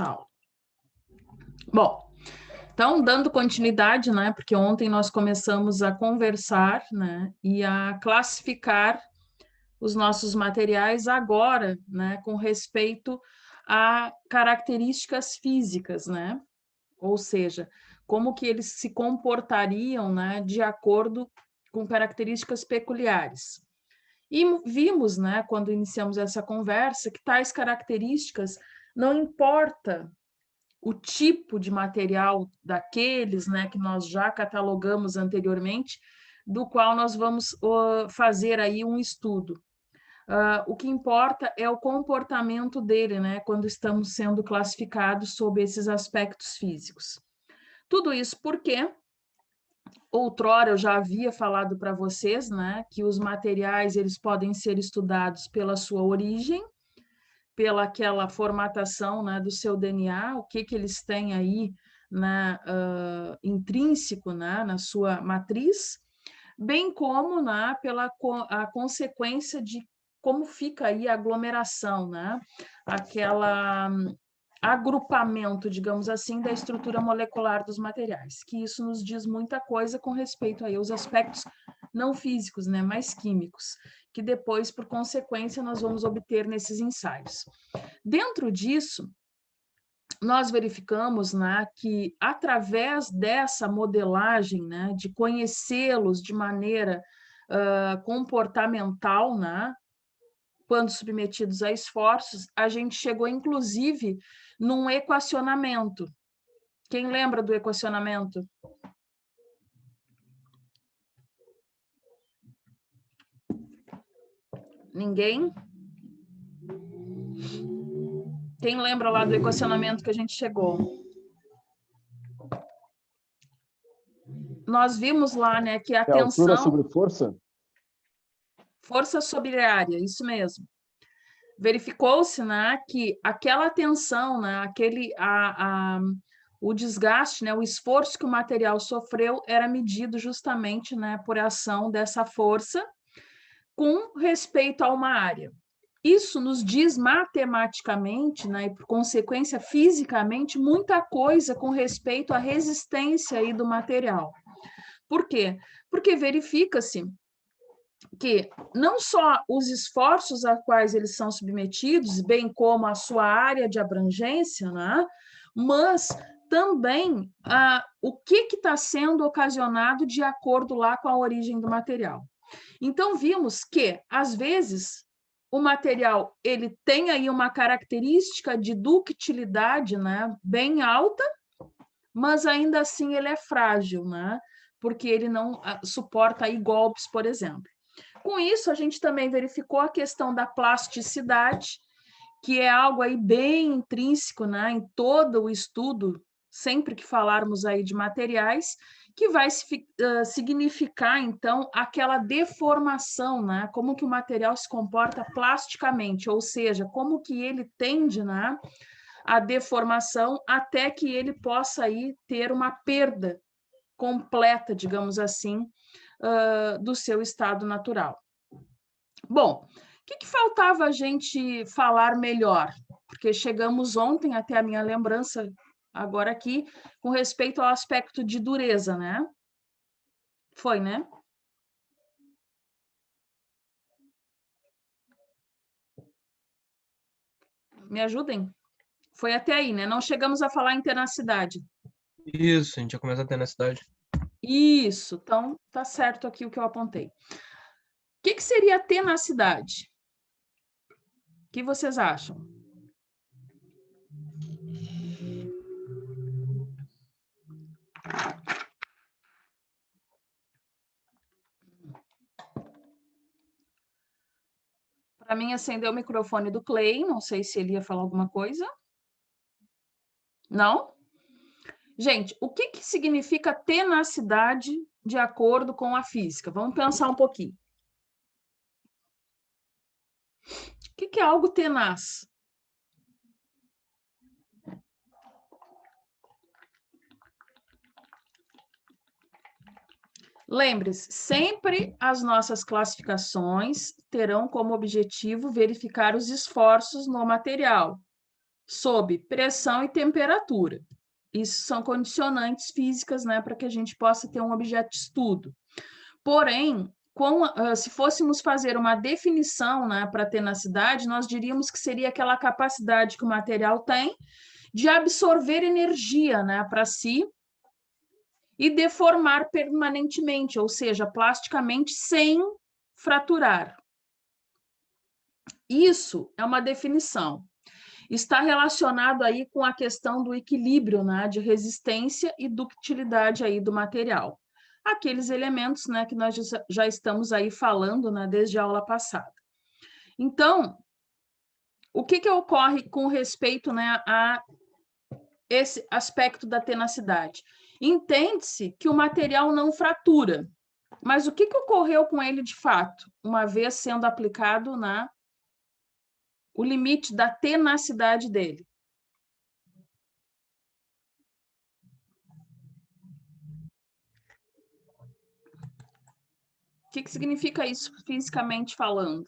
nossa aula. Bom, então, dando continuidade, né, porque ontem nós começamos a conversar, né, e a classificar os nossos materiais agora, né, com respeito a características físicas, né, ou seja, como que eles se comportariam, né, de acordo com características peculiares. E vimos, né, quando iniciamos essa conversa, que tais características não importa o tipo de material daqueles, né, que nós já catalogamos anteriormente, do qual nós vamos fazer aí um estudo. O que importa é o comportamento dele, né, quando estamos sendo classificados sob esses aspectos físicos. Tudo isso porque outrora eu já havia falado para vocês, né, que os materiais eles podem ser estudados pela sua origem, pela aquela formatação, né, do seu DNA, o que eles têm aí, né, intrínseco, né, na sua matriz, bem como, né, pela a consequência de como fica aí a aglomeração, né, aquela agrupamento, digamos assim, da estrutura molecular dos materiais, que isso nos diz muita coisa com respeito aí aos aspectos não físicos, né, mais químicos, que depois, por consequência, nós vamos obter nesses ensaios. Dentro disso, nós verificamos, né, que através dessa modelagem, né, de conhecê-los de maneira comportamental, né, quando submetidos a esforços, a gente chegou, inclusive, num equacionamento. Quem lembra do equacionamento? Ninguém? Quem lembra lá do equacionamento que a gente chegou? Nós vimos lá, né, que a tensão... altura sobre força? Força sobre área, isso mesmo. Verificou-se, né, que aquela tensão, né, o desgaste, né, o esforço que o material sofreu era medido justamente, né, por ação dessa força com respeito a uma área. Isso nos diz matematicamente, né, e por consequência fisicamente, muita coisa com respeito à resistência aí do material. Por quê? Porque verifica-se que não só os esforços a quais eles são submetidos, bem como a sua área de abrangência, né, mas também o que está sendo ocasionado de acordo lá com a origem do material. Então, vimos que, às vezes, o material ele tem aí uma característica de ductilidade, né, bem alta, mas ainda assim ele é frágil, né, porque ele não suporta aí golpes, por exemplo. Com isso, a gente também verificou a questão da plasticidade, que é algo aí bem intrínseco, né, em todo o estudo, sempre que falarmos aí de materiais, que vai significar, então, aquela deformação, né, como que o material se comporta plasticamente, ou seja, como que ele tende, né, a deformação até que ele possa aí ter uma perda completa, digamos assim, do seu estado natural. Bom, o que faltava a gente falar melhor? Porque chegamos ontem, até a minha lembrança agora aqui, com respeito ao aspecto de dureza, né? Foi, né? Me ajudem? Foi até aí, né? Não chegamos a falar em tenacidade. Isso, a gente já começa a tenacidade. Isso, então tá certo aqui o que eu apontei. O que seria a tenacidade? O que vocês acham? Para mim, acendeu o microfone do Clay, não sei se ele ia falar alguma coisa. Não? Gente, o que significa tenacidade de acordo com a física? Vamos pensar um pouquinho. O que é algo tenaz? Lembre-se, sempre as nossas classificações terão como objetivo verificar os esforços no material, sob pressão e temperatura. Isso são condicionantes físicas, né, para que a gente possa ter um objeto de estudo. Porém, se fôssemos fazer uma definição, né, para tenacidade, nós diríamos que seria aquela capacidade que o material tem de absorver energia, né, para si e deformar permanentemente, ou seja, plasticamente, sem fraturar. Isso é uma definição. Está relacionado aí com a questão do equilíbrio, né, de resistência e ductilidade aí do material. Aqueles elementos, né, que nós já estamos aí falando, né, desde a aula passada. Então, o que ocorre com respeito, né, a esse aspecto da tenacidade? Entende-se que o material não fratura, mas o que ocorreu com ele de fato, uma vez sendo aplicado o limite da tenacidade dele? O que significa isso fisicamente falando?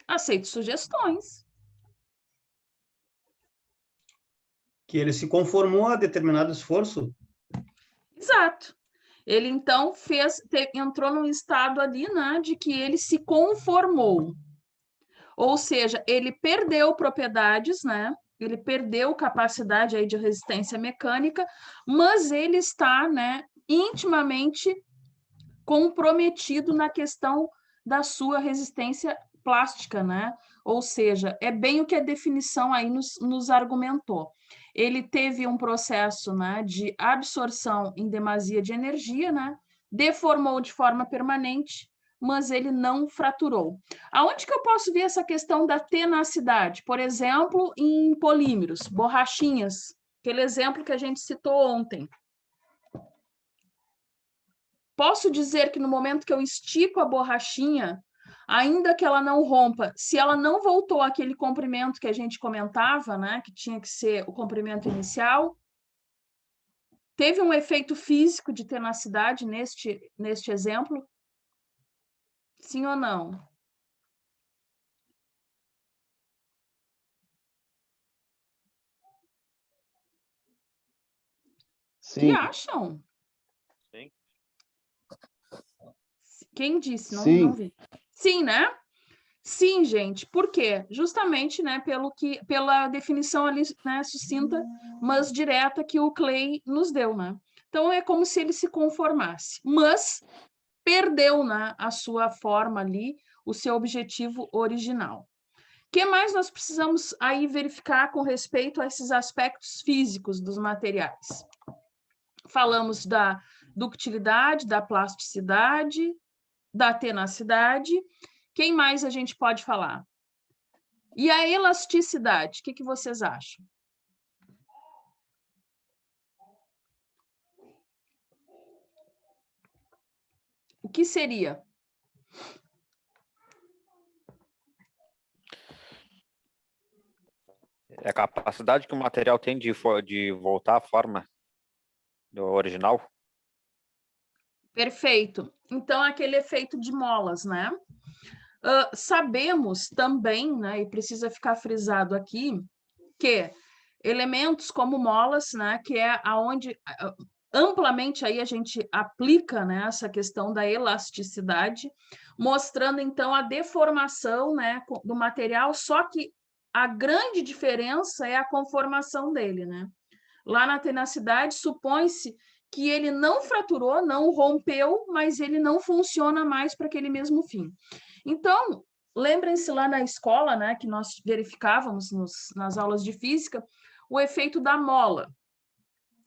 Aceito sugestões. Que ele se conformou a determinado esforço. Exato. Ele, então, entrou num estado ali, né, de que ele se conformou. Ou seja, ele perdeu propriedades, né? Ele perdeu capacidade aí de resistência mecânica, mas ele está, né, intimamente comprometido na questão da sua resistência plástica, né? Ou seja, é bem o que a definição aí nos argumentou. Ele teve um processo, né, de absorção em demasia de energia, né? Deformou de forma permanente, mas ele não fraturou. Aonde que eu posso ver essa questão da tenacidade? Por exemplo, em polímeros, borrachinhas, aquele exemplo que a gente citou ontem. Posso dizer que no momento que eu estico a borrachinha, ainda que ela não rompa, se ela não voltou àquele comprimento que a gente comentava, né, que tinha que ser o comprimento inicial, teve um efeito físico de tenacidade neste exemplo? Sim ou não? O que acham? Sim. Quem disse? Não, Sim. não vi. Sim, né? Sim, gente. Por quê? Justamente, né, pela definição ali, né, sucinta, mas direta que o Clay nos deu, né? Então é como se ele se conformasse, mas perdeu, né, a sua forma ali, o seu objetivo original. O que mais nós precisamos aí verificar com respeito a esses aspectos físicos dos materiais? Falamos da ductilidade, da plasticidade, da tenacidade. Quem mais a gente pode falar? E a elasticidade, o que vocês acham? O que seria? É a capacidade que o material tem de voltar à forma do original? Perfeito. Então, aquele efeito de molas, né? Sabemos também, né, e precisa ficar frisado aqui, que elementos como molas, né, que é aonde amplamente aí a gente aplica, né, essa questão da elasticidade, mostrando então a deformação, né, do material, só que a grande diferença é a conformação dele, né? Lá na tenacidade supõe-se que ele não fraturou, não rompeu, mas ele não funciona mais para aquele mesmo fim. Então, lembrem-se lá na escola, né, que nós verificávamos nas aulas de física, o efeito da mola,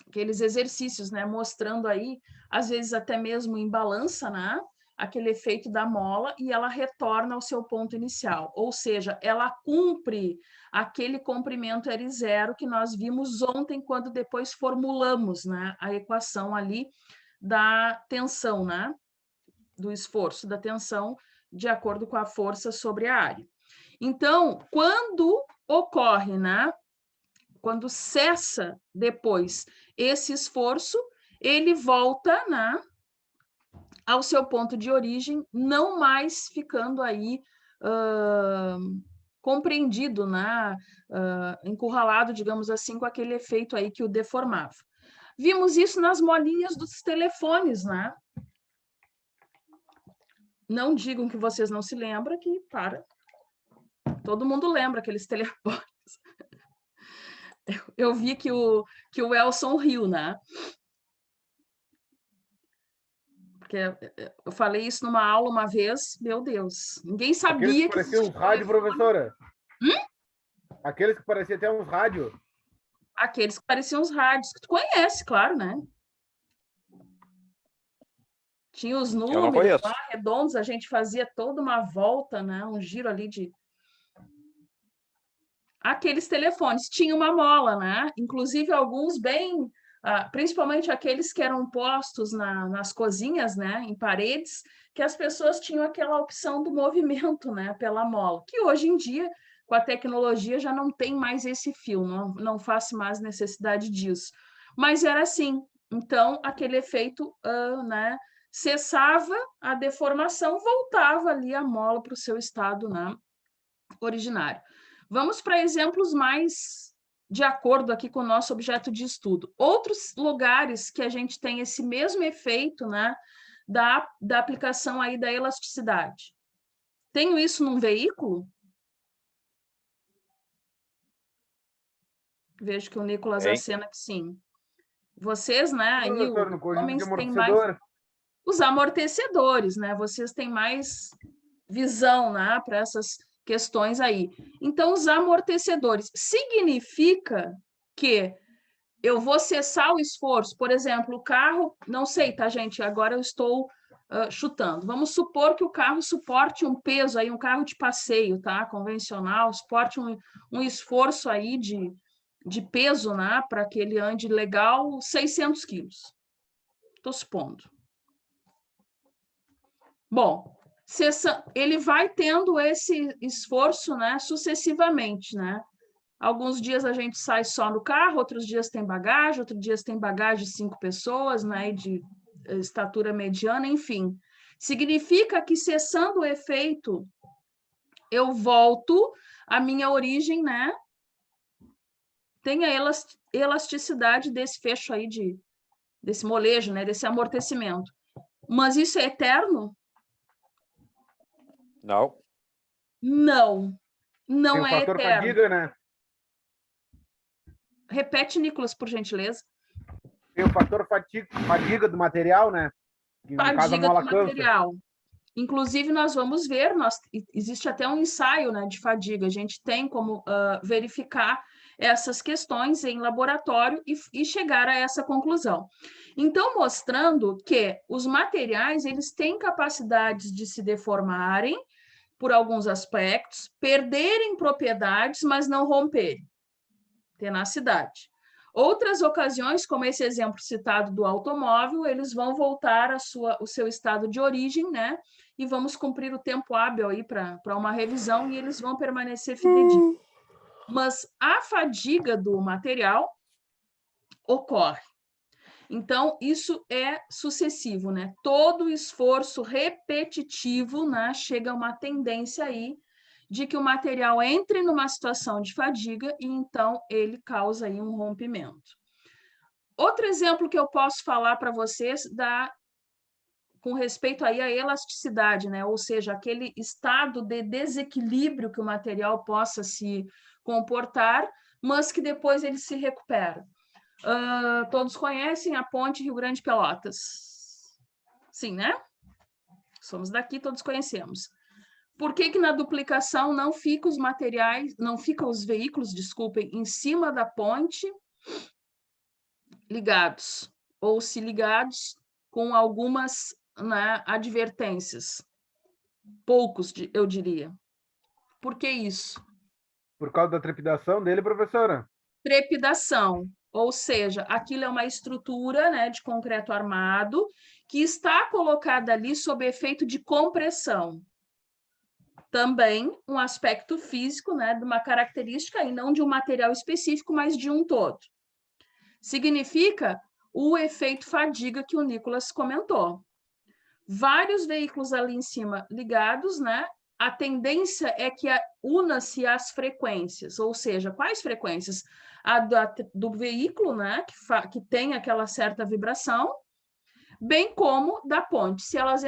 aqueles exercícios, né, mostrando aí, às vezes até mesmo em balança, né, aquele efeito da mola, e ela retorna ao seu ponto inicial, ou seja, ela cumpre aquele comprimento R0 que nós vimos ontem, quando depois formulamos, né, a equação ali da tensão, né, do esforço, da tensão, de acordo com a força sobre a área. Então, quando ocorre, né, quando cessa depois esse esforço, ele volta, né, ao seu ponto de origem, não mais ficando aí compreendido, né? Encurralado, digamos assim, com aquele efeito aí que o deformava. Vimos isso nas molinhas dos telefones, né? Não digam que vocês não se lembram, que todo mundo lembra aqueles telefones. Eu vi que o Elson riu, né? Porque eu falei isso numa aula uma vez, meu Deus, ninguém sabia que pareciam uns rádios, professora. Aqueles que pareciam até uns rádios. Aqueles que pareciam uns rádios, que tu conhece, claro, né? Tinha os números lá redondos, a gente fazia toda uma volta, né? Um giro ali de... Aqueles telefones, tinha uma mola, né? Inclusive alguns bem... principalmente aqueles que eram postos nas cozinhas, né? Em paredes, que as pessoas tinham aquela opção do movimento, né? Pela mola, que hoje em dia, com a tecnologia, já não tem mais esse fio, não faz mais necessidade disso. Mas era assim, então aquele efeito, né? Cessava a deformação, voltava ali a mola para o seu estado, né, originário. Vamos para exemplos mais de acordo aqui com o nosso objeto de estudo. Outros lugares que a gente tem esse mesmo efeito, né, da aplicação aí da elasticidade. Tenho isso num veículo? Vejo que o Nicolas acena que sim. Vocês, né, aí homens têm mais... Os amortecedores, né? Vocês têm mais visão, né, para essas questões aí. Então, os amortecedores significa que eu vou cessar o esforço. Por exemplo, o carro, não sei, tá, gente? Agora eu estou chutando. Vamos supor que o carro suporte um peso aí, um carro de passeio, tá? Convencional, suporte um esforço aí de peso, né, para que ele ande legal, 600 quilos. Estou supondo. Bom, ele vai tendo esse esforço, né, sucessivamente, né? Alguns dias a gente sai só no carro, outros dias tem bagagem, outros dias tem bagagem de 5 pessoas, né, de estatura mediana, enfim. Significa que, cessando o efeito, eu volto à minha origem, né? Tem a elasticidade desse fecho aí, desse molejo, né, desse amortecimento. Mas isso é eterno? Não. Não é fator eterno. Fadiga, né? Repete, Nicolas, por gentileza. Tem o fator fadiga do material, né? Que, fadiga do material. Inclusive, nós vamos ver, existe até um ensaio, né, de fadiga. A gente tem como verificar essas questões em laboratório e chegar a essa conclusão. Então, mostrando que os materiais, eles têm capacidades de se deformarem por alguns aspectos, perderem propriedades, mas não romperem. Tenacidade. Outras ocasiões, como esse exemplo citado do automóvel, eles vão voltar o seu estado de origem, né? E vamos cumprir o tempo hábil aí para uma revisão e eles vão permanecer fidedignos. Mas a fadiga do material ocorre. Então, isso é sucessivo, né? Todo esforço repetitivo, né, chega a uma tendência aí de que o material entre numa situação de fadiga e, então, ele causa aí um rompimento. Outro exemplo que eu posso falar para vocês com respeito aí à elasticidade, né? Ou seja, aquele estado de desequilíbrio que o material possa se comportar, mas que depois ele se recupera. Todos conhecem a ponte Rio Grande Pelotas? Sim, né? Somos daqui, todos conhecemos. Por que na duplicação não ficam os veículos, desculpem, em cima da ponte ligados, ou se ligados com algumas, né, advertências? Poucos, eu diria. Por que isso? Por causa da trepidação dele, professora? Trepidação, ou seja, aquilo é uma estrutura, né, de concreto armado que está colocada ali sob efeito de compressão. Também um aspecto físico, né, de uma característica, e não de um material específico, mas de um todo. Significa o efeito fadiga que o Nicolas comentou. vários veículos ali em cima ligados, né? A tendência é que una-se as frequências, ou seja, quais frequências? A do veículo, né? Que tem aquela certa vibração, bem como da ponte. Se elas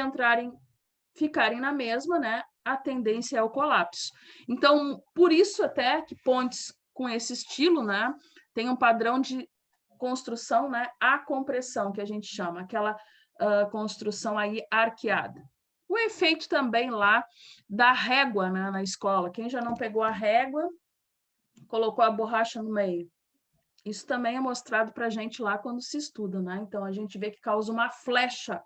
ficarem na mesma, né? A tendência é o colapso. Então, por isso até que pontes com esse estilo, né? Tem um padrão de construção, né? A compressão, que a gente chama, aquela construção aí arqueada. O efeito também lá da régua, né, na escola. Quem já não pegou a régua, colocou a borracha no meio. Isso também é mostrado para a gente lá quando se estuda, né? Então, a gente vê que causa uma flecha,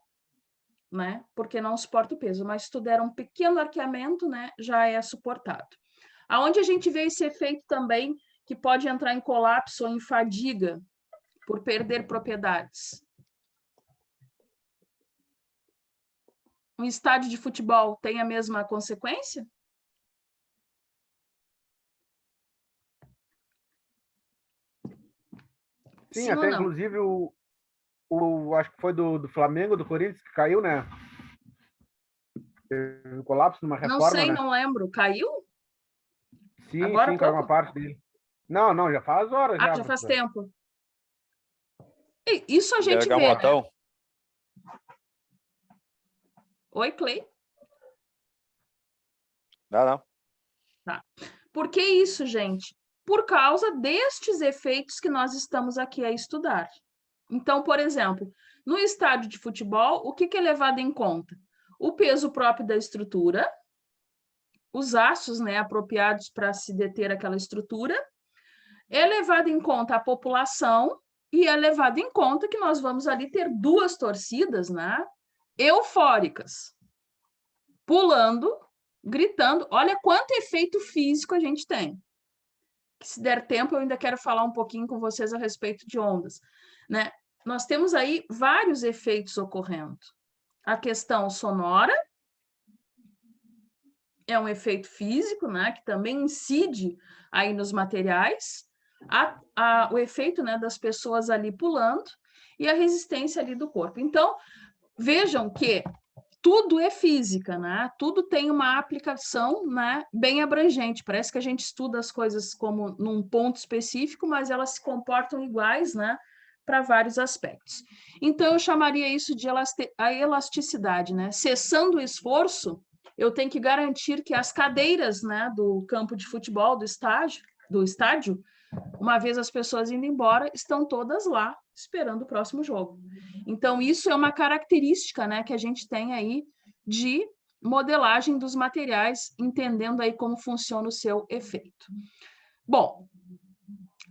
né? Porque não suporta o peso. Mas se tu der um pequeno arqueamento, né, já é suportado. Aonde a gente vê esse efeito também, que pode entrar em colapso ou em fadiga, por perder propriedades. Um estádio de futebol tem a mesma consequência? Sim, até inclusive acho que foi do Flamengo, do Corinthians, que caiu, né? Teve um colapso numa reforma, não sei, né? não lembro. Caiu? Sim, agora sim, caiu uma parte dele. Não, já faz horas. Já faz tempo. E isso a gente vê, né? Oi, Clay? Não. Tá. Por que isso, gente? Por causa destes efeitos que nós estamos aqui a estudar. Então, por exemplo, no estádio de futebol, o que é levado em conta? O peso próprio da estrutura, os aços, né, apropriados para se deter aquela estrutura, é levado em conta a população e é levado em conta que nós vamos ali ter duas torcidas, né, eufóricas, pulando, gritando. Olha quanto efeito físico a gente tem. Que se der tempo, eu ainda quero falar um pouquinho com vocês a respeito de ondas, né? Nós temos aí vários efeitos ocorrendo. A questão sonora é um efeito físico, né, que também incide aí nos materiais, o efeito, né, das pessoas ali pulando e a resistência ali do corpo. Então, vejam que tudo é física, né? Tudo tem uma aplicação, né, bem abrangente. Parece que a gente estuda as coisas como num ponto específico, mas elas se comportam iguais, né, para vários aspectos. Então, eu chamaria isso de a elasticidade, né? Cessando o esforço, eu tenho que garantir que as cadeiras, né, do campo de futebol, do estádio, uma vez as pessoas indo embora, estão todas lá esperando o próximo jogo. Então, isso é uma característica, né, que a gente tem aí de modelagem dos materiais, entendendo aí como funciona o seu efeito. Bom,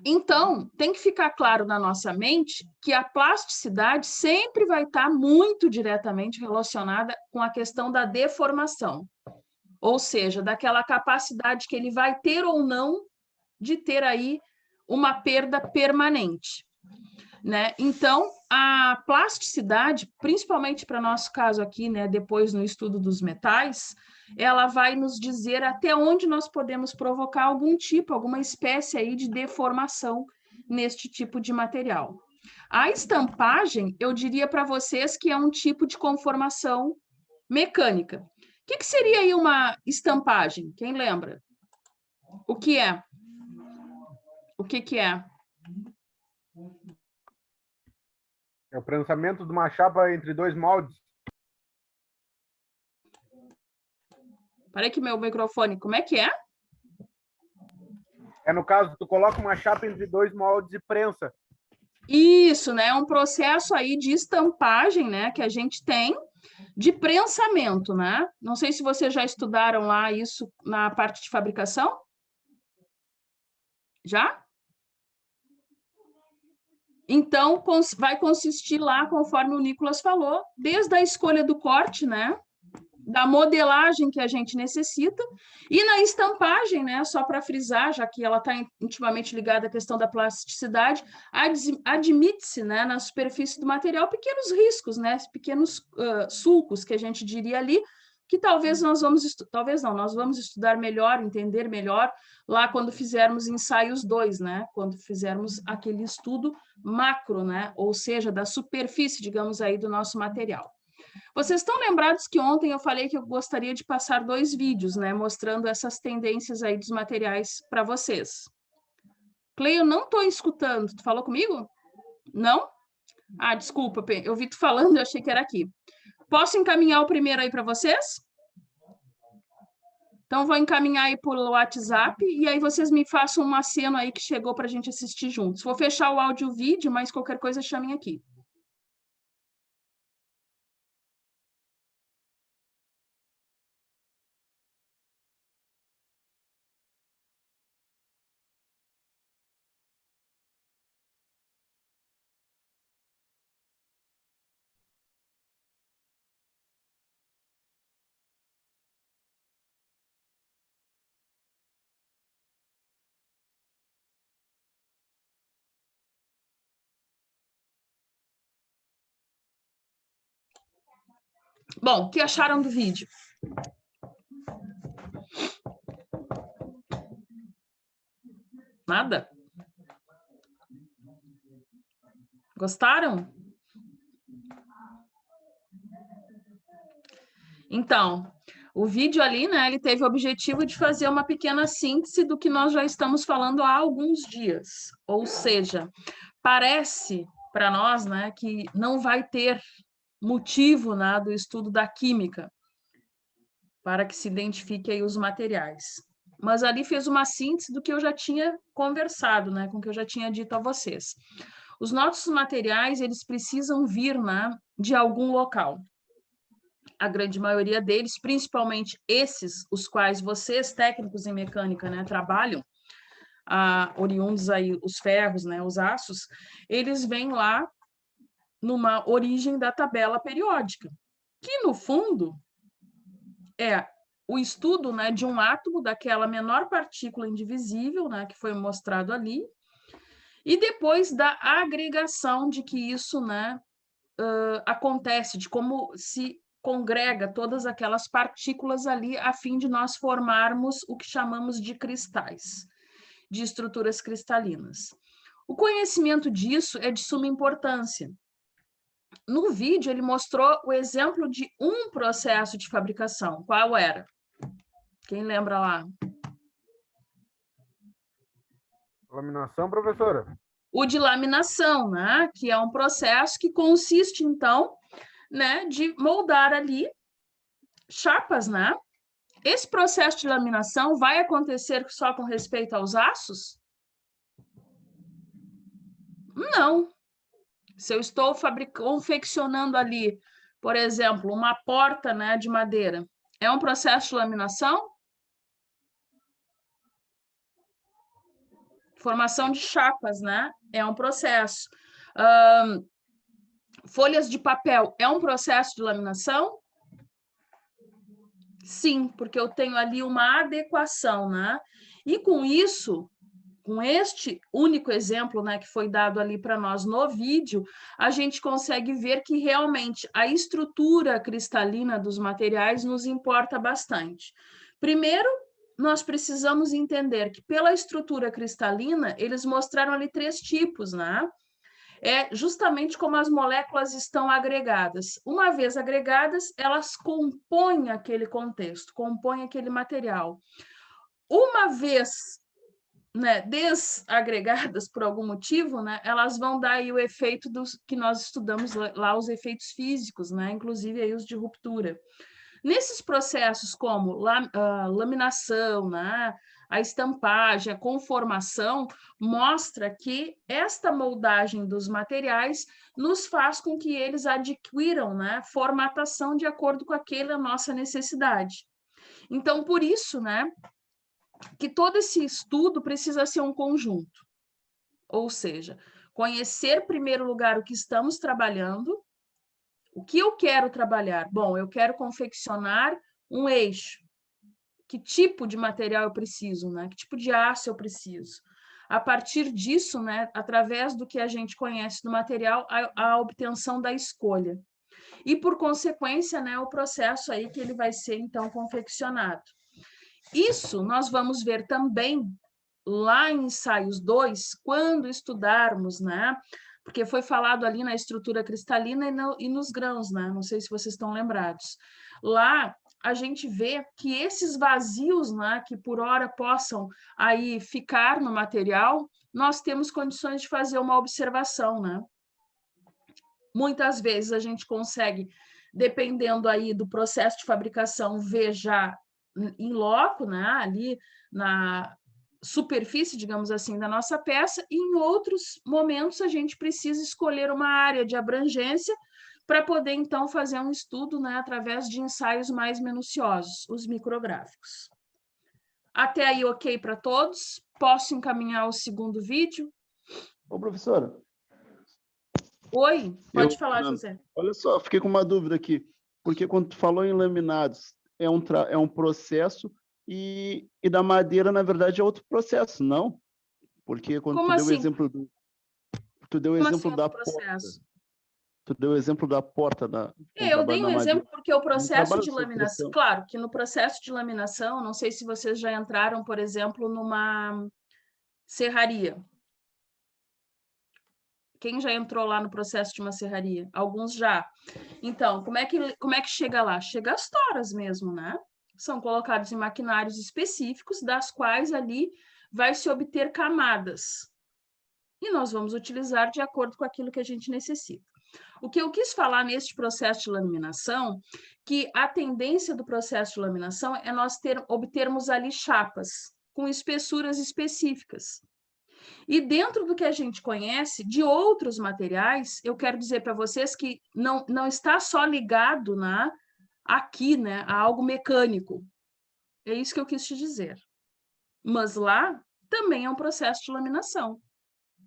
então, tem que ficar claro na nossa mente que a plasticidade sempre vai estar muito diretamente relacionada com a questão da deformação, ou seja, daquela capacidade que ele vai ter ou não de ter aí uma perda permanente, né? Então, a plasticidade, principalmente para nosso caso aqui, né, depois no estudo dos metais, ela vai nos dizer até onde nós podemos provocar alguma espécie aí de deformação neste tipo de material. A estampagem, eu diria para vocês que é um tipo de conformação mecânica. O que seria aí uma estampagem? Quem lembra? O que é? O que é? É o prensamento de uma chapa entre dois moldes. Parei que meu microfone, como é que é? É, no caso, tu coloca uma chapa entre dois moldes e prensa. Isso, né? É um processo aí de estampagem, né? Que a gente tem de prensamento, né? Não sei se vocês já estudaram lá isso na parte de fabricação. Já? Então, vai consistir lá, conforme o Nicolas falou, desde a escolha do corte, né? Da modelagem que a gente necessita, e na estampagem, né, só para frisar, já que ela está intimamente ligada à questão da plasticidade, admite-se, né, na superfície do material pequenos riscos, né, pequenos sulcos, que a gente diria ali, que talvez nós vamos estudar melhor, entender melhor, lá quando fizermos ensaios 2, né, quando fizermos aquele estudo macro, né, ou seja, da superfície, digamos aí, do nosso material. Vocês estão lembrados que ontem eu falei que eu gostaria de passar 2 vídeos, né, mostrando essas tendências aí dos materiais para vocês. Clay, eu não estou escutando. Tu falou comigo? Não? Ah, desculpa, eu vi tu falando, eu achei que era aqui. Posso encaminhar o primeiro aí para vocês? Então, vou encaminhar aí pelo WhatsApp e aí vocês me façam um aceno aí que chegou para a gente assistir juntos. Vou fechar o áudio e o vídeo, mas qualquer coisa chamem aqui. Bom, o que acharam do vídeo? Nada? Gostaram? Então, o vídeo ali, né, ele teve o objetivo de fazer uma pequena síntese do que nós já estamos falando há alguns dias. Ou seja, parece para nós, né, que não vai ter motivo, né, do estudo da química para que se identifique aí os materiais. Mas ali fez uma síntese do que eu já tinha conversado, né, com o que eu já tinha dito a vocês. Os nossos materiais, eles precisam vir, né, de algum local. A grande maioria deles, principalmente esses, os quais vocês, técnicos em mecânica, né, trabalham, oriundos aí, os ferros, né, os aços, eles vêm lá numa origem da tabela periódica, que, no fundo, é o estudo, né, de um átomo, daquela menor partícula indivisível, né, que foi mostrado ali, e depois da agregação de que isso, né, acontece, de como se congrega todas aquelas partículas ali a fim de nós formarmos o que chamamos de cristais, de estruturas cristalinas. O conhecimento disso é de suma importância. No vídeo, ele mostrou o exemplo de um processo de fabricação. Qual era? Quem lembra lá? Laminação, professora? O de laminação, né? Que é um processo que consiste, então, né, de moldar ali chapas, né? Esse processo de laminação vai acontecer só com respeito aos aços? Não. Se eu estou confeccionando ali, por exemplo, uma porta, né, de madeira, é um processo de laminação? Formação de chapas, né? É um processo. Folhas de papel é um processo de laminação? Sim, porque eu tenho ali uma adequação, né? E com isso, com este único exemplo, né, que foi dado ali para nós no vídeo, a gente consegue ver que realmente a estrutura cristalina dos materiais nos importa bastante. Primeiro, nós precisamos entender que pela estrutura cristalina, eles mostraram ali 3 tipos, né? É justamente como as moléculas estão agregadas. Uma vez agregadas, elas compõem aquele contexto, compõem aquele material. Uma vez, né, desagregadas por algum motivo, né, elas vão dar aí o efeito dos que nós estudamos lá, os efeitos físicos, né, inclusive aí os de ruptura. Nesses processos como laminação, né, a estampagem, a conformação, mostra que esta moldagem dos materiais nos faz com que eles adquiram, né, formatação de acordo com aquela nossa necessidade. Então, por isso, né, que todo esse estudo precisa ser um conjunto. Ou seja, conhecer, em primeiro lugar, o que estamos trabalhando. O que eu quero trabalhar? Bom, eu quero confeccionar um eixo. Que tipo de material eu preciso, né? Que tipo de aço eu preciso? A partir disso, né, através do que a gente conhece do material, a obtenção da escolha. E, por consequência, né, o processo aí que ele vai ser, então, confeccionado. Isso nós vamos ver também lá em ensaios 2, quando estudarmos, né, porque foi falado ali na estrutura cristalina e nos grãos, né? Não sei se vocês estão lembrados. Lá a gente vê que esses vazios, né, que por hora possam aí ficar no material, nós temos condições de fazer uma observação, né? Muitas vezes a gente consegue, dependendo aí do processo de fabricação, ver já em loco, né, ali na superfície, digamos assim, da nossa peça, e em outros momentos a gente precisa escolher uma área de abrangência para poder, então, fazer um estudo, né, através de ensaios mais minuciosos, os micrográficos. Até aí, ok para todos? Posso encaminhar o segundo vídeo? Ô, professora. Oi, pode falar, José. Olha só, fiquei com uma dúvida aqui, porque quando tu falou em laminados, é um processo e da madeira, na verdade, é outro processo, não? Porque quando Como tu deu o assim? exemplo tu deu o Como exemplo assim, da outro processo? porta. Tu deu o exemplo da porta Eu dei um exemplo porque o processo trabalho de sob laminação, pressão. claro que no processo de laminação, não sei se vocês já entraram, por exemplo, numa serraria. Quem já entrou lá no processo de uma serraria? Alguns já. Então, como é que chega lá? Chega as toras mesmo, né? São colocados em maquinários específicos, das quais ali vai se obter camadas. E nós vamos utilizar de acordo com aquilo que a gente necessita. O que eu quis falar neste processo de laminação, que a tendência do processo de laminação é nós obtermos ali chapas com espessuras específicas. E dentro do que a gente conhece de outros materiais, eu quero dizer para vocês que não está só ligado aqui, né, a algo mecânico. É isso que eu quis te dizer. Mas lá também é um processo de laminação.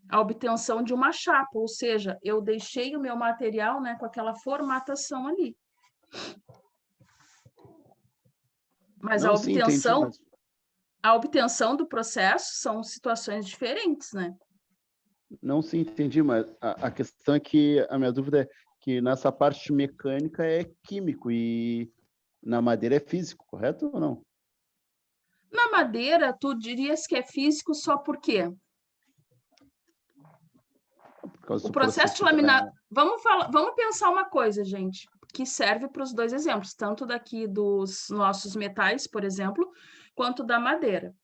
A obtenção de uma chapa, ou seja, eu deixei o meu material, né, com aquela formatação ali. Mas Não, sim, entendi, mas... a obtenção do processo são situações diferentes, né? Não, sim, entendi, mas a questão é que a minha dúvida é que nessa parte mecânica é químico e na madeira é físico, correto ou não? Na madeira, tu dirias que é físico só por quê? O processo de laminação... Vamos pensar uma coisa, gente, que serve para os dois exemplos, tanto daqui dos nossos metais, por exemplo, quanto da madeira.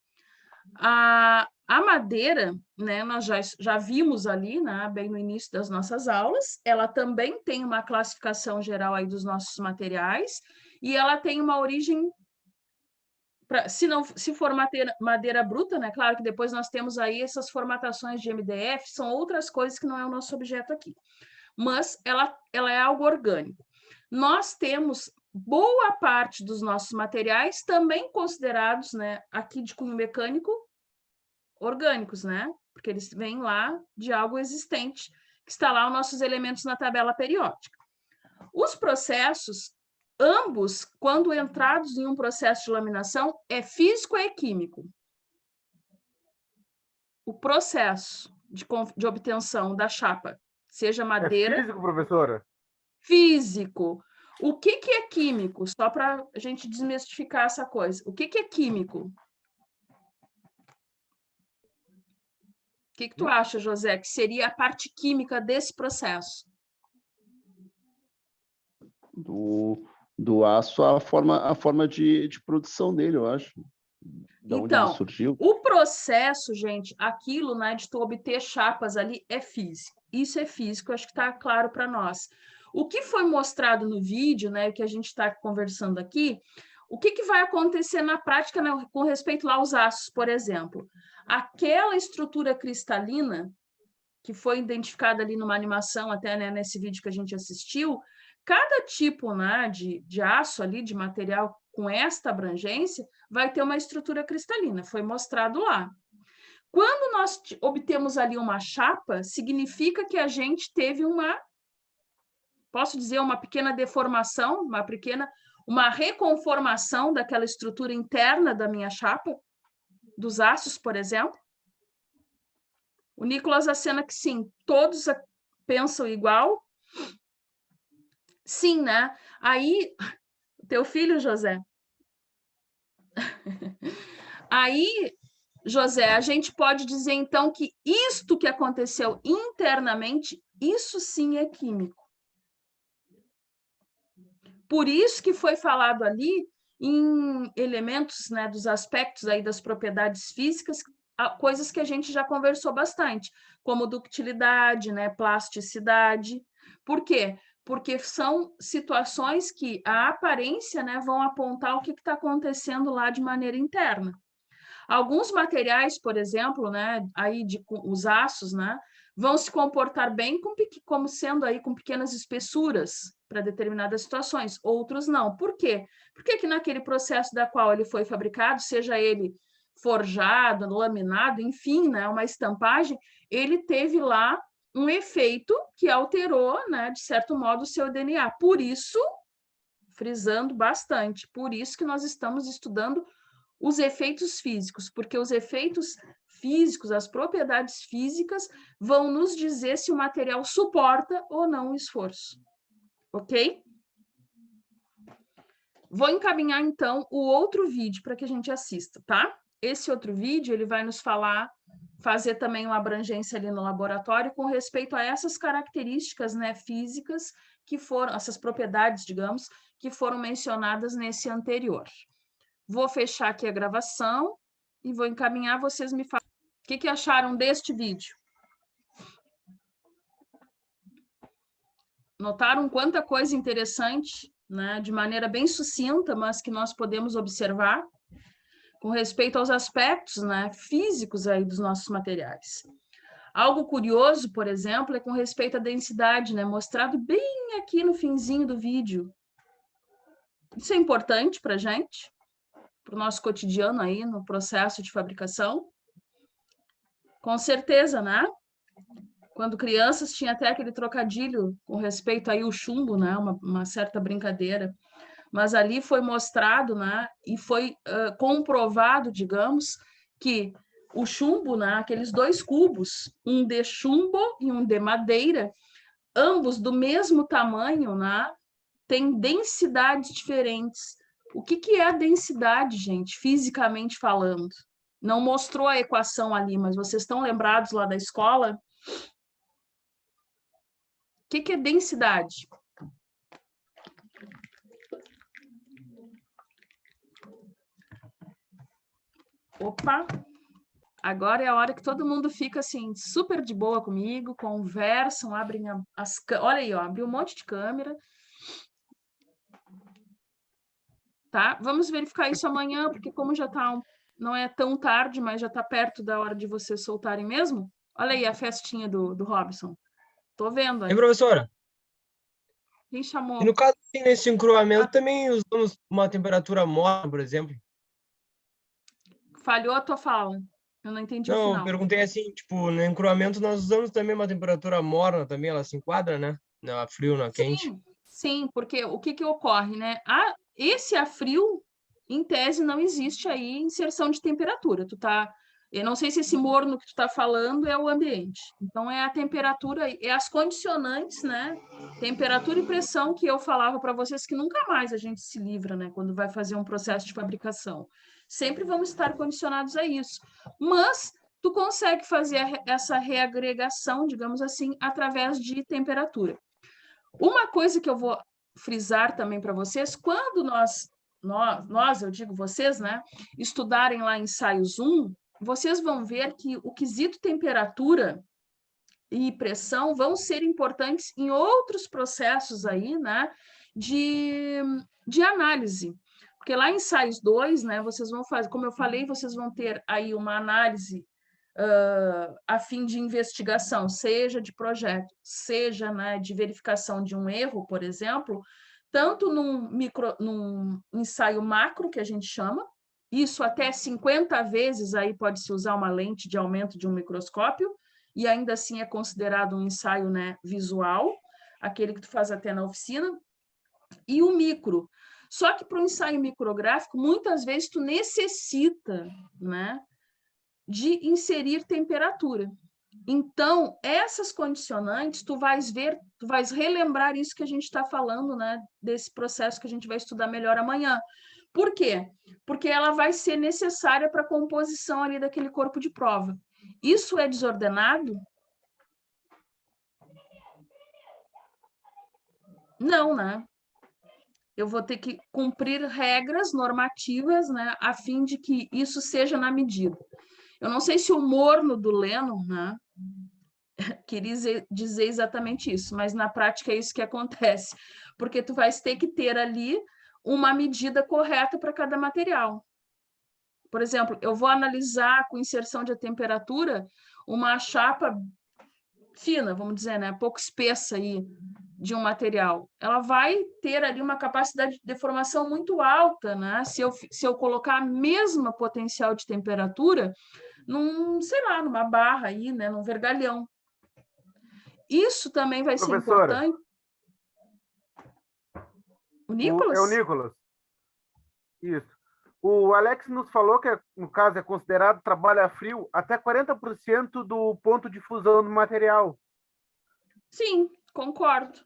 A madeira, né, nós já vimos ali, né, bem no início das nossas aulas, ela também tem uma classificação geral aí dos nossos materiais e ela tem uma origem, se for madeira bruta, né, claro que depois nós temos aí essas formatações de MDF, são outras coisas que não é o nosso objeto aqui, mas ela é algo orgânico. Nós temos boa parte dos nossos materiais também considerados, né, aqui de cunho mecânico, orgânicos, né? Porque eles vêm lá de algo existente, que está lá os nossos elementos na tabela periódica. Os processos, ambos, quando entrados em um processo de laminação, é físico ou é químico? O processo de obtenção da chapa, seja madeira... É físico, professora? Físico. O que é químico? Só para a gente desmistificar essa coisa. O que é químico? O que tu acha, José, que seria a parte química desse processo? Do aço, a forma de produção dele, eu acho. Da onde ele surgiu. O processo, gente, aquilo, né, de tu obter chapas ali é físico. Isso é físico, acho que está claro para nós. O que foi mostrado no vídeo, né, o que a gente está conversando aqui, o que vai acontecer na prática, né, com respeito lá aos aços, por exemplo? Aquela estrutura cristalina, que foi identificada ali numa animação, até, né, nesse vídeo que a gente assistiu, cada tipo, né, de aço ali, de material com esta abrangência, vai ter uma estrutura cristalina, foi mostrado lá. Quando nós obtemos ali uma chapa, significa que a gente teve posso dizer, uma pequena deformação, uma reconformação daquela estrutura interna da minha chapa, dos aços, por exemplo. O Nicolas acena que sim, todos pensam igual. Sim, né? Aí, teu filho, José. Aí, José, a gente pode dizer, então, que isto que aconteceu internamente, isso sim é químico. Por isso que foi falado ali em elementos, né, dos aspectos aí das propriedades físicas, coisas que a gente já conversou bastante, como ductilidade, né, plasticidade. Por quê? Porque são situações que a aparência, né, vão apontar o que está acontecendo lá de maneira interna. Alguns materiais, por exemplo, né, aí os aços, né, vão se comportar bem como sendo aí com pequenas espessuras para determinadas situações, outros não. Por quê? Porque que naquele processo da qual ele foi fabricado, seja ele forjado, laminado, enfim, né, uma estampagem, ele teve lá um efeito que alterou, né, de certo modo, o seu DNA. Por isso, frisando bastante, por isso que nós estamos estudando os efeitos físicos, porque os efeitos físicos, as propriedades físicas, vão nos dizer se o material suporta ou não o esforço. Ok? Vou encaminhar, então, o outro vídeo para que a gente assista, tá? Esse outro vídeo, ele vai nos fazer também uma abrangência ali no laboratório com respeito a essas características, né, físicas que foram, essas propriedades, digamos, que foram mencionadas nesse anterior. Vou fechar aqui a gravação e vou encaminhar, vocês me falam o que acharam deste vídeo. Notaram quanta coisa interessante, né, de maneira bem sucinta, mas que nós podemos observar com respeito aos aspectos, né, físicos aí dos nossos materiais. Algo curioso, por exemplo, é com respeito à densidade, né, mostrado bem aqui no finzinho do vídeo. Isso é importante para a gente, para o nosso cotidiano aí no processo de fabricação. Com certeza, né? Quando crianças tinha até aquele trocadilho com respeito aí ao chumbo, né? Uma certa brincadeira. Mas ali foi mostrado, né? E foi comprovado, digamos, que o chumbo, né? Aqueles dois cubos, um de chumbo e um de madeira, ambos do mesmo tamanho, né? Têm densidades diferentes. O que é a densidade, gente, fisicamente falando? Não mostrou a equação ali, mas vocês estão lembrados lá da escola? O que é densidade? Opa! Agora é a hora que todo mundo fica assim, super de boa comigo, conversam, abrem as... Olha aí, ó, abriu um monte de câmera. Tá? Vamos verificar isso amanhã, porque como já tá não é tão tarde, mas já está perto da hora de vocês soltarem mesmo. Olha aí a festinha do Robson. Tô vendo aí. Hein, professora? Quem chamou? E no caso, assim, nesse encruamento, também usamos uma temperatura morna, por exemplo? Falhou a tua fala. Eu não entendi o Não, final. eu perguntei assim, tipo, no encruamento nós usamos também uma temperatura morna, também ela se enquadra, né? Não a frio, não a quente. Sim, porque o que ocorre, né? Esse a frio, em tese, não existe aí inserção de temperatura. Eu não sei se esse morno que tu está falando é o ambiente. Então, é a temperatura, é as condicionantes, né? Temperatura e pressão que eu falava para vocês que nunca mais a gente se livra, né? Quando vai fazer um processo de fabricação. Sempre vamos estar condicionados a isso. Mas tu consegue fazer essa reagregação, digamos assim, através de temperatura. Uma coisa que eu vou frisar também para vocês, quando nós, eu digo vocês, né, estudarem lá ensaios 1, vocês vão ver que o quesito temperatura e pressão vão ser importantes em outros processos aí, né, de análise. Porque lá em ensaios 2, né, vocês vão fazer, como eu falei, vocês vão ter aí uma análise a fim de investigação, seja de projeto, seja, né, de verificação de um erro, por exemplo, tanto num ensaio macro, que a gente chama, isso até 50 vezes aí pode-se usar uma lente de aumento de um microscópio, e ainda assim é considerado um ensaio, né, visual, aquele que tu faz até na oficina, e o micro. Só que para o ensaio micrográfico, muitas vezes tu necessita, né, de inserir temperatura. Então, essas condicionantes, tu vais relembrar isso que a gente está falando, né, desse processo que a gente vai estudar melhor amanhã. Por quê? Porque ela vai ser necessária para a composição ali daquele corpo de prova. Isso é desordenado? Não, né? Eu vou ter que cumprir regras normativas, né, a fim de que isso seja na medida. Eu não sei se o morno do Lennon, né, queria dizer exatamente isso, mas na prática é isso que acontece, porque tu vais ter que ter ali uma medida correta para cada material. Por exemplo, eu vou analisar com inserção de temperatura uma chapa fina, vamos dizer, né, pouco espessa aí, de um material, ela vai ter ali uma capacidade de deformação muito alta, né? Se eu colocar a mesma potencial de temperatura sei lá, numa barra aí, né? Num vergalhão. Isso também vai ser importante. O Nicolas? É o Nicolas. Isso. O Alex nos falou que, no caso, é considerado trabalho a frio até 40% do ponto de fusão do material. Sim, concordo.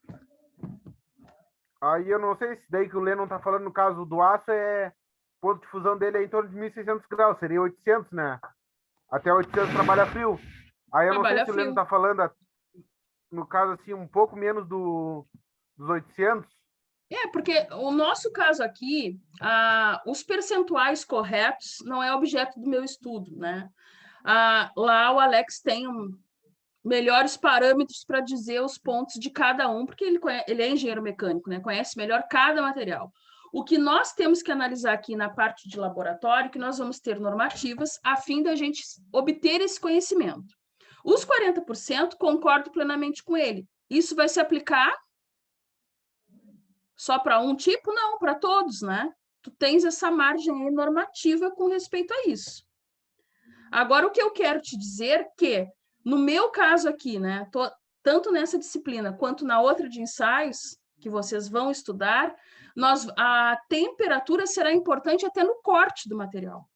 Aí eu não sei se daí que o Lennon está falando, no caso do aço, ponto de fusão dele é em torno de 1.600 graus, seria 800, né? Até 800 trabalha frio. Aí eu não sei se o Lennon está falando, no caso, assim, um pouco menos dos 800. Porque o nosso caso aqui, os percentuais corretos não é objeto do meu estudo, né? Lá o Alex tem melhores parâmetros para dizer os pontos de cada um, porque ele é engenheiro mecânico, né? Conhece melhor cada material. O que nós temos que analisar aqui na parte de laboratório, que nós vamos ter normativas, a fim da gente obter esse conhecimento. Os 40%, concordo plenamente com ele. Isso vai se aplicar só para um tipo? Não, para todos, né? Tu tens essa margem normativa com respeito a isso. Agora, o que eu quero te dizer que, no meu caso aqui, né, tanto nessa disciplina quanto na outra de ensaios, que vocês vão estudar, a temperatura será importante até no corte do material.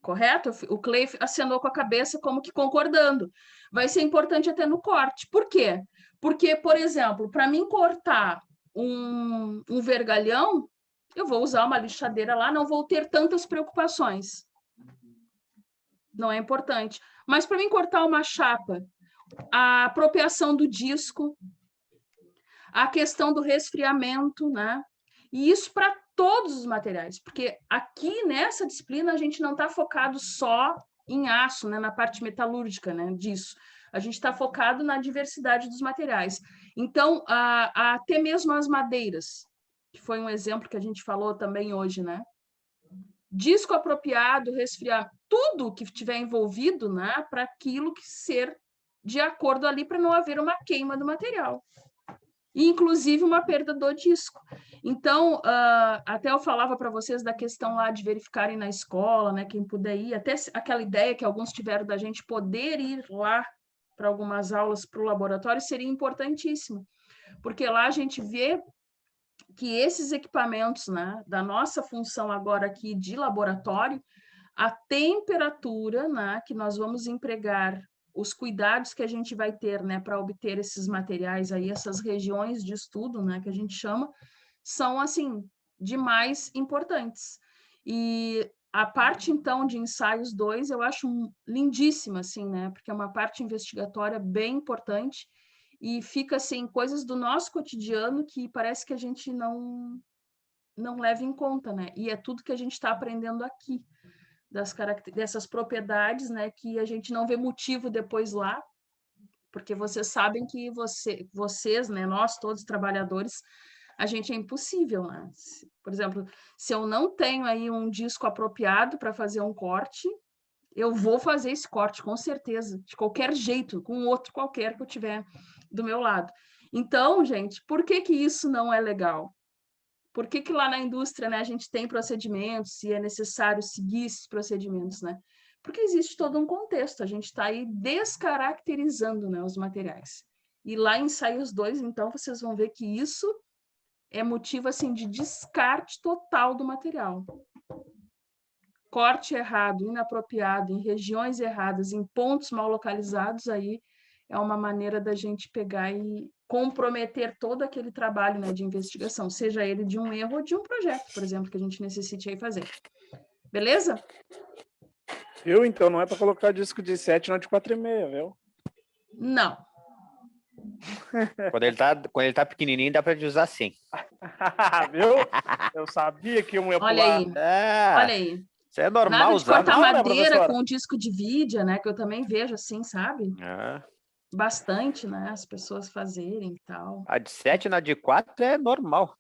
Correto? O Clay acenou com a cabeça como que concordando. Vai ser importante até no corte. Por quê? Porque, por exemplo, para mim cortar um vergalhão, eu vou usar uma lixadeira lá, não vou ter tantas preocupações. Não é importante. Mas para mim cortar uma chapa, a apropriação do disco, a questão do resfriamento, né? E isso para todos os materiais, porque aqui nessa disciplina a gente não está focado só em aço, né? Na parte metalúrgica, né? Disso. A gente está focado na diversidade dos materiais. Então, até mesmo as madeiras, que foi um exemplo que a gente falou também hoje, né? Disco apropriado, resfriar, tudo que estiver envolvido, né? Para aquilo que ser de acordo ali, para não haver uma queima do material. E, inclusive, uma perda do disco. Então, até eu falava para vocês da questão lá de verificarem na escola, né? Quem puder ir, até aquela ideia que alguns tiveram da gente poder ir lá para algumas aulas para o laboratório seria importantíssimo, porque lá a gente vê que esses equipamentos, né, da nossa função agora aqui de laboratório, a temperatura, né, que nós vamos empregar, os cuidados que a gente vai ter, né, para obter esses materiais aí, essas regiões de estudo, né, que a gente chama, são, assim, demais importantes. E a parte, então, de ensaios 2, eu acho lindíssima, assim, né, porque é uma parte investigatória bem importante, e fica, assim, coisas do nosso cotidiano que parece que a gente não leva em conta, né? E é tudo que a gente está aprendendo aqui, dessas propriedades, né? Que a gente não vê motivo depois lá, porque vocês sabem que vocês, né? Nós, todos trabalhadores, a gente é impossível, né? Por exemplo, se eu não tenho aí um disco apropriado para fazer um corte, eu vou fazer esse corte, com certeza, de qualquer jeito, com outro qualquer que eu tiver do meu lado. Então, gente, por que isso não é legal? Por que lá na indústria, né, a gente tem procedimentos e é necessário seguir esses procedimentos, né? Porque existe todo um contexto, a gente está aí descaracterizando, né, os materiais. E lá em ensaios 2, então, vocês vão ver que isso é motivo, assim, de descarte total do material. Corte errado, inapropriado, em regiões erradas, em pontos mal localizados, aí é uma maneira da gente pegar e comprometer todo aquele trabalho, né, de investigação, seja ele de um erro ou de um projeto, por exemplo, que a gente necessite aí fazer. Beleza? Viu? Então não é para colocar disco de 7, não de 4,5, viu? Não. Quando ele tá pequenininho, dá pra usar sim. Viu? Eu sabia que um ia pular. Olha aí. Olha aí. Isso é normal Nada de usar. cortar Não, né, madeira professora? com disco de vídeo, né? Que eu também vejo assim, sabe? É. Bastante, né? As pessoas fazerem e tal. A de 7 na de 4 é normal.